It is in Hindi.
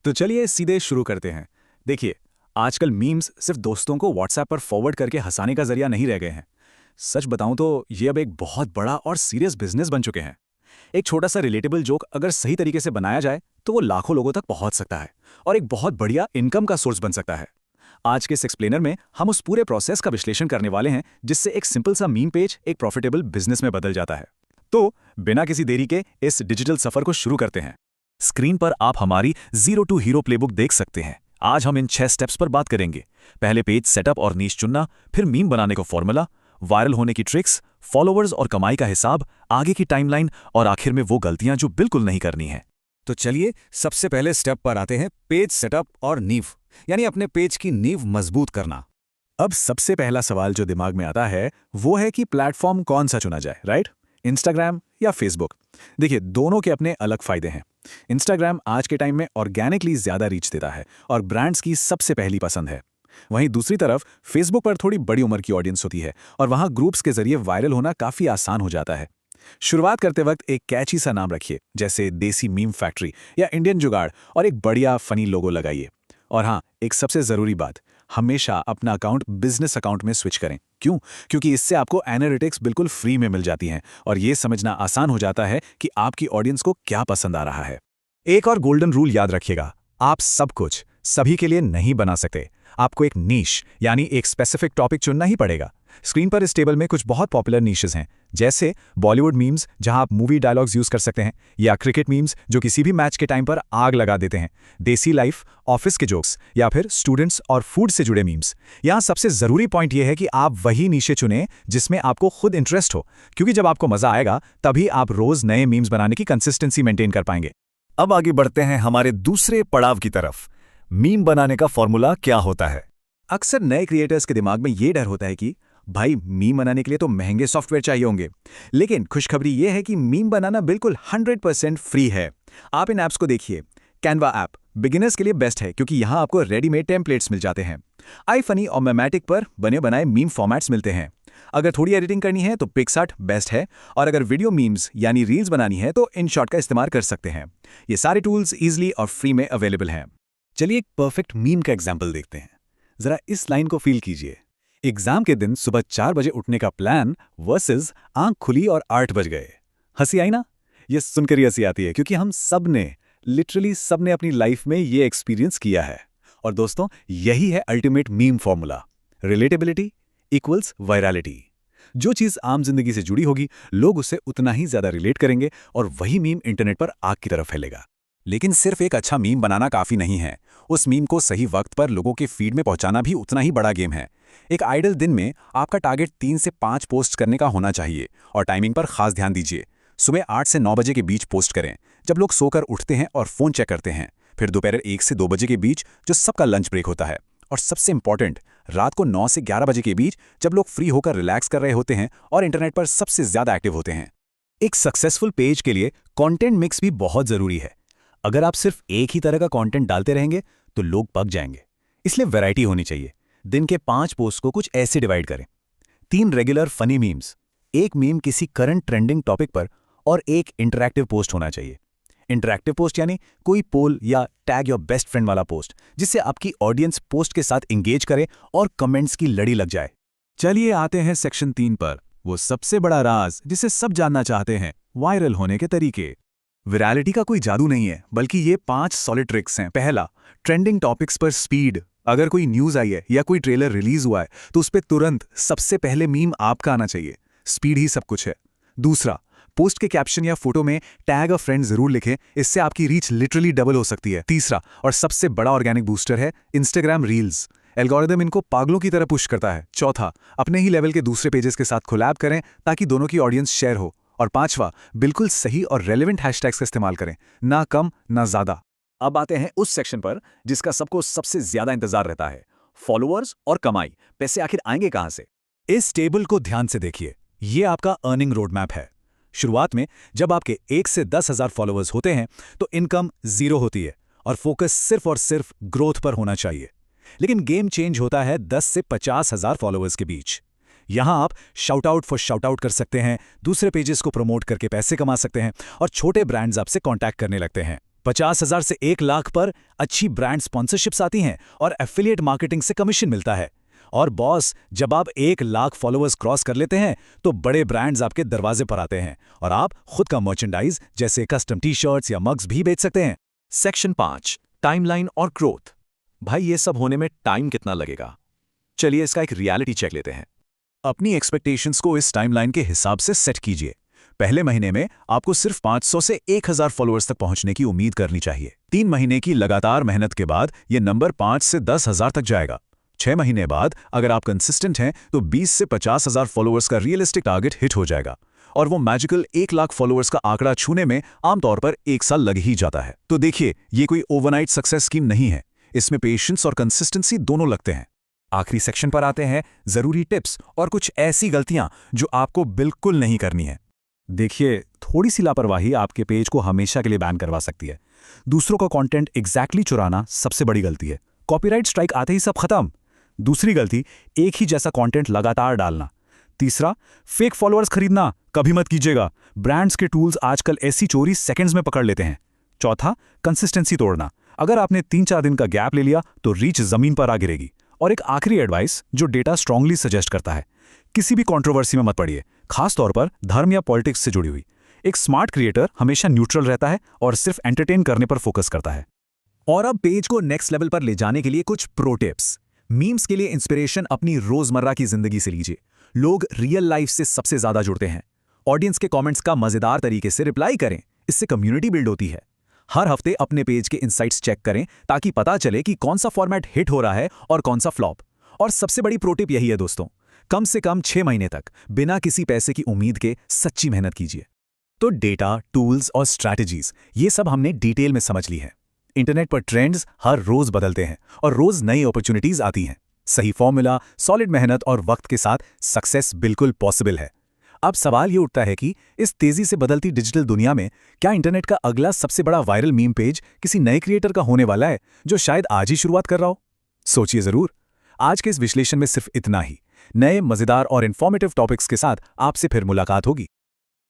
तो चलिए सीधे शुरू करते हैं। देखिए, आजकल मीम्स सिर्फ दोस्तों को व्हाट्सएप पर फॉरवर्ड करके हंसाने का जरिया नहीं रह गए हैं। सच बताऊं तो ये अब एक बहुत बड़ा और सीरियस बिजनेस बन चुके हैं। एक छोटा सा रिलेटेबल जोक अगर सही तरीके से बनाया जाए तो वो लाखों लोगों तक पहुंच सकता है और एक बहुत बढ़िया इनकम का सोर्स बन सकता है। आज के इस एक्सप्लेनर में हम उस पूरे प्रोसेस का विश्लेषण करने वाले हैं जिससे एक सिंपल सा मीम पेज एक प्रॉफिटेबल बिजनेस में बदल जाता है। तो बिना किसी देरी के इस डिजिटल सफर को शुरू करते हैं। स्क्रीन पर आप हमारी जीरो टू हीरो प्लेबुक देख सकते हैं। आज हम इन 6 स्टेप्स पर बात करेंगे। पहले पेज सेटअप और नीश चुनना, फिर मीम बनाने का फॉर्मूला, वायरल होने की ट्रिक्स, फॉलोअर्स और कमाई का हिसाब, आगे की टाइमलाइन और आखिर में वो गलतियां जो बिल्कुल नहीं करनी है। तो चलिए सबसे पहले स्टेप पर आते हैं, पेज सेटअप और नींव, यानी अपने पेज की नींव मजबूत करना। अब सबसे पहला सवाल जो दिमाग में आता है वो है कि प्लेटफॉर्म कौन सा चुना जाए, राइट? इंस्टाग्राम या फेसबुक? देखिए, दोनों के अपने अलग फायदे हैं। इंस्टाग्राम आज के टाइम में ऑर्गेनिकली ज्यादा रीच देता है और ब्रांड्स की सबसे पहली पसंद है। वहीं दूसरी तरफ फेसबुक पर थोड़ी बड़ी उम्र की ऑडियंस होती है और वहां ग्रुप्स के जरिए वायरल होना काफी आसान हो जाता है। शुरुआत करते वक्त एक कैची सा नाम रखिए, जैसे देसी मीम फैक्ट्री या इंडियन जुगाड़, और एक बढ़िया फनी लोगो लगाइए। और हाँ, एक सबसे जरूरी बात, हमेशा अपना अकाउंट बिजनेस अकाउंट में स्विच करें। क्यों? क्योंकि इससे आपको एनालिटिक्स बिल्कुल फ्री में मिल जाती हैं और ये समझना आसान हो जाता है कि आपकी ऑडियंस को क्या पसंद आ रहा है। एक और गोल्डन रूल याद रखिएगा, आप सब कुछ सभी के लिए नहीं बना सकते। आपको एक नीश यानी एक स्पेसिफिक टॉपिक चुनना ही पड़ेगा। स्क्रीन पर इस टेबल में कुछ बहुत पॉपुलर नीशेस हैं, जैसे बॉलीवुड मीम्स जहां आप मूवी डायलॉग्स यूज कर सकते हैं, या क्रिकेट मीम्स जो किसी भी मैच के टाइम पर आग लगा देते हैं, देसी लाइफ, ऑफिस के जोक्स, या फिर स्टूडेंट्स और फूड से जुड़े मीम्स। यहां सबसे जरूरी पॉइंट यह है कि आप वही नीशे चुनें जिसमें आपको खुद इंटरेस्ट हो, क्योंकि जब आपको मजा आएगा तभी आप रोज नए मीम्स बनाने की कंसिस्टेंसी मेंटेन कर पाएंगे। अब आगे बढ़ते हैं हमारे दूसरे पड़ाव की तरफ। मीम बनाने का फॉर्मूला क्या होता है? अक्सर नए क्रिएटर्स के दिमाग में ये डर होता है कि भाई, मीम बनाने के लिए तो महंगे सॉफ्टवेयर चाहिए होंगे। लेकिन खुशखबरी ये है कि मीम बनाना बिल्कुल 100% फ्री है। आप इन ऐप्स को देखिए। कैनवा ऐप बिगिनर्स के लिए बेस्ट है क्योंकि यहाँ आपको रेडीमेड टेम्पलेट्स मिल जाते हैं। iFunny और मेमेटिक पर बने बनाए मीम फॉर्मेट्स मिलते हैं। अगर थोड़ी एडिटिंग करनी है तो पिक्सआर्ट बेस्ट है, और अगर वीडियो मीम्स यानी रील्स बनानी है तो इनशॉट का इस्तेमाल कर सकते हैं। ये सारे टूल्स ईजिली और फ्री में अवेलेबल हैं। चलिए एक परफेक्ट मीम का एग्जाम्पल देखते हैं। जरा इस लाइन को फील कीजिए। एग्जाम के दिन सुबह 4 बजे उठने का प्लान वर्सेस आंख खुली और 8 बज गए। हंसी आई ना? ये सुनकर ही हंसी आती है क्योंकि हम सब ने, लिटरली सब ने अपनी लाइफ में ये एक्सपीरियंस किया है। और दोस्तों, यही है ultimate meme formula. Relatability equals virality. जो चीज आम जिंदगी से जुड़ी होगी, लोग उससे उतना ही ज्यादा रिलेट करेंगे और वही मीम इंटरनेट पर आग की तरफ फैलेगा। लेकिन सिर्फ एक अच्छा मीम बनाना काफी नहीं है। उस मीम को सही वक्त पर लोगों के फीड में पहुंचाना भी उतना ही बड़ा गेम है। एक आइडल दिन में आपका टारगेट 3 से 5 पोस्ट करने का होना चाहिए, और टाइमिंग पर खास ध्यान दीजिए। सुबह 8 से 9 बजे के बीच पोस्ट करें, जब लोग सोकर उठते हैं और फोन चेक करते हैं। फिर दोपहर 1 से 2 बजे के बीच, जो सबका लंच ब्रेक होता है। और सबसे इंपॉर्टेंट, रात को 9 से 11 बजे के बीच, जब लोग फ्री होकर रिलैक्स कर रहे होते हैं और इंटरनेट पर सबसे ज्यादा एक्टिव होते हैं। एक सक्सेसफुल पेज के लिए कंटेंट मिक्स भी बहुत जरूरी है। अगर आप सिर्फ एक ही तरह का कंटेंट डालते रहेंगे तो लोग पक जाएंगे। इसलिए वैरायटी होनी चाहिए। दिन के 5 पोस्ट को कुछ ऐसे डिवाइड करें। 3 रेगुलर फनी मीम्स, एक मीम किसी करंट ट्रेंडिंग टॉपिक पर, और एक इंटरैक्टिव पोस्ट होना चाहिए। इंटरैक्टिव पोस्ट यानी कोई पोल या टैग योर बेस्ट फ्रेंड वाला पोस्ट, जिससे आपकी ऑडियंस पोस्ट के साथ इंगेज करे और कमेंट्स की लड़ी लग जाए। चलिए आते हैं सेक्शन 3 पर, वो सबसे बड़ा राज जिसे सब जानना चाहते हैं, वायरल होने के तरीके। वायरलिटी का कोई जादू नहीं है, बल्कि ये 5 सॉलिड ट्रिक्स हैं। पहला, ट्रेंडिंग टॉपिक्स पर स्पीड। अगर कोई न्यूज आई है या कोई ट्रेलर रिलीज हुआ है तो उस पर तुरंत सबसे पहले मीम आपका आना चाहिए। स्पीड ही सब कुछ है। दूसरा, पोस्ट के कैप्शन या फोटो में टैग अ फ्रेंड जरूर लिखें, इससे आपकी रीच लिटरली डबल हो सकती है। तीसरा और सबसे बड़ा ऑर्गेनिक बूस्टर है इंस्टाग्राम रील्स। एल्गोरिदम इनको पागलों की तरह पुश करता है। चौथा, अपने ही लेवल के दूसरे पेजेस के साथ कोलैब करें ताकि दोनों की ऑडियंस शेयर हो। और पांचवा, बिल्कुल सही और रेलेवेंट हैशटैग्स का इस्तेमाल करें, ना कम ना ज्यादा। अब आते हैं उस सेक्शन पर जिसका सबको सबसे ज्यादा इंतजार रहता है, फॉलोअर्स और कमाई। पैसे आखिर आएंगे कहां से? इस टेबल को ध्यान से देखिए। ये आपका अर्निंग रोड मैप है। शुरुआत में जब आपके 1 से 10,000 फॉलोअर्स होते हैं तो इनकम 0 होती है और फोकस सिर्फ और सिर्फ ग्रोथ पर होना चाहिए। लेकिन गेम चेंज होता है 10 से 50,000 फॉलोअर्स के बीच। यहां आप shout out for shout out कर सकते हैं, दूसरे पेजेस को प्रमोट करके पैसे कमा सकते हैं और छोटे ब्रांड्स आपसे कांटेक्ट करने लगते हैं। 50,000 से 1 लाख पर अच्छी ब्रांड स्पॉन्सरशिप्स आती हैं और एफिलिएट मार्केटिंग से कमीशन मिलता है। और बॉस, जब आप 1 लाख फॉलोअर्स क्रॉस कर लेते हैं तो बड़े ब्रांड्स आपके दरवाजे पर आते हैं और आप खुद का मर्चेंडाइज जैसे कस्टम टी-शर्ट्स या मग्स भी बेच सकते हैं। सेक्शन 5, टाइमलाइन और ग्रोथ। भाई, ये सब होने में टाइम कितना लगेगा? चलिए इसका एक रियलिटी चेक लेते हैं। अपनी एक्सपेक्टेशंस को इस टाइमलाइन के हिसाब से सेट कीजिए। पहले महीने में आपको सिर्फ 500 से 1000 फॉलोअर्स तक पहुंचने की उम्मीद करनी चाहिए। 3 महीने की लगातार मेहनत के बाद ये नंबर 5 से 10,000 तक जाएगा। 6 महीने बाद अगर आप कंसिस्टेंट हैं तो 20 से 50,000 फॉलोअर्स का रियलिस्टिक टारगेट हिट हो जाएगा और वो मैजिकल 1 लाख फॉलोअर्स का आंकड़ा छूने में आमतौर पर 1 साल लग ही जाता है। तो देखिए, ये कोई ओवरनाइट सक्सेस स्कीम नहीं है। इसमें पेशेंस और कंसिस्टेंसी दोनों लगते हैं। आखिरी सेक्शन पर आते हैं जरूरी टिप्स और कुछ ऐसी गलतियां जो आपको बिल्कुल नहीं करनी है। देखिए, थोड़ी सी लापरवाही आपके पेज को हमेशा के लिए बैन करवा सकती है। दूसरों का कंटेंट एग्जैक्टली चुराना सबसे बड़ी गलती है। कॉपीराइट स्ट्राइक आते ही सब खत्म। दूसरी गलती, एक ही जैसा कंटेंट लगातार डालना। तीसरा, फेक फॉलोअर्स खरीदना कभी मत कीजिएगा। ब्रांड्स के टूल्स आजकल ऐसी चोरी सेकंड्स में पकड़ लेते हैं। चौथा, कंसिस्टेंसी तोड़ना। अगर आपने 3-4 दिन का गैप ले लिया तो रीच जमीन पर आ गिरेगी। और एक आखिरी एडवाइस जो डेटा स्ट्रांगली सजेस्ट करता है, किसी भी कंट्रोवर्सी में मत पड़िए, खास तौर पर धर्म या पॉलिटिक्स से जुड़ी हुई। एक स्मार्ट क्रिएटर हमेशा न्यूट्रल रहता है और सिर्फ एंटरटेन करने पर फोकस करता है। और अब पेज को नेक्स्ट लेवल पर ले जाने के लिए कुछ प्रो टिप्स। मीम्स के लिए इंस्पिरेशन अपनी रोजमर्रा की जिंदगी से लीजिए। लोग रियल लाइफ से सबसे ज्यादा जुड़ते हैं। ऑडियंस के कमेंट्स का मजेदार तरीके से रिप्लाई करें, इससे कम्युनिटी बिल्ड होती है। हर हफ्ते अपने पेज के इनसाइट्स चेक करें ताकि पता चले कि कौन सा फॉर्मेट हिट हो रहा है और कौन सा फ्लॉप। और सबसे बड़ी प्रो टिप यही है दोस्तों, कम से कम 6 महीने तक बिना किसी पैसे की उम्मीद के सच्ची मेहनत कीजिए। तो डेटा, टूल्स और स्ट्रैटेजीज, ये सब हमने डिटेल में समझ ली है। इंटरनेट पर ट्रेंड्स हर रोज बदलते हैं और रोज नई अपॉर्चुनिटीज आती हैं। सही फॉर्मूला, सॉलिड मेहनत और वक्त के साथ सक्सेस बिल्कुल पॉसिबल है। अब सवाल ये उठता है कि इस तेजी से बदलती डिजिटल दुनिया में क्या इंटरनेट का अगला सबसे बड़ा वायरल मीम पेज किसी नए क्रिएटर का होने वाला है जो शायद आज ही शुरुआत कर रहा हो? सोचिए जरूर। आज के इस विश्लेषण में सिर्फ इतना ही। नए मजेदार और इन्फॉर्मेटिव टॉपिक्स के साथ आपसे फिर मुलाकात होगी।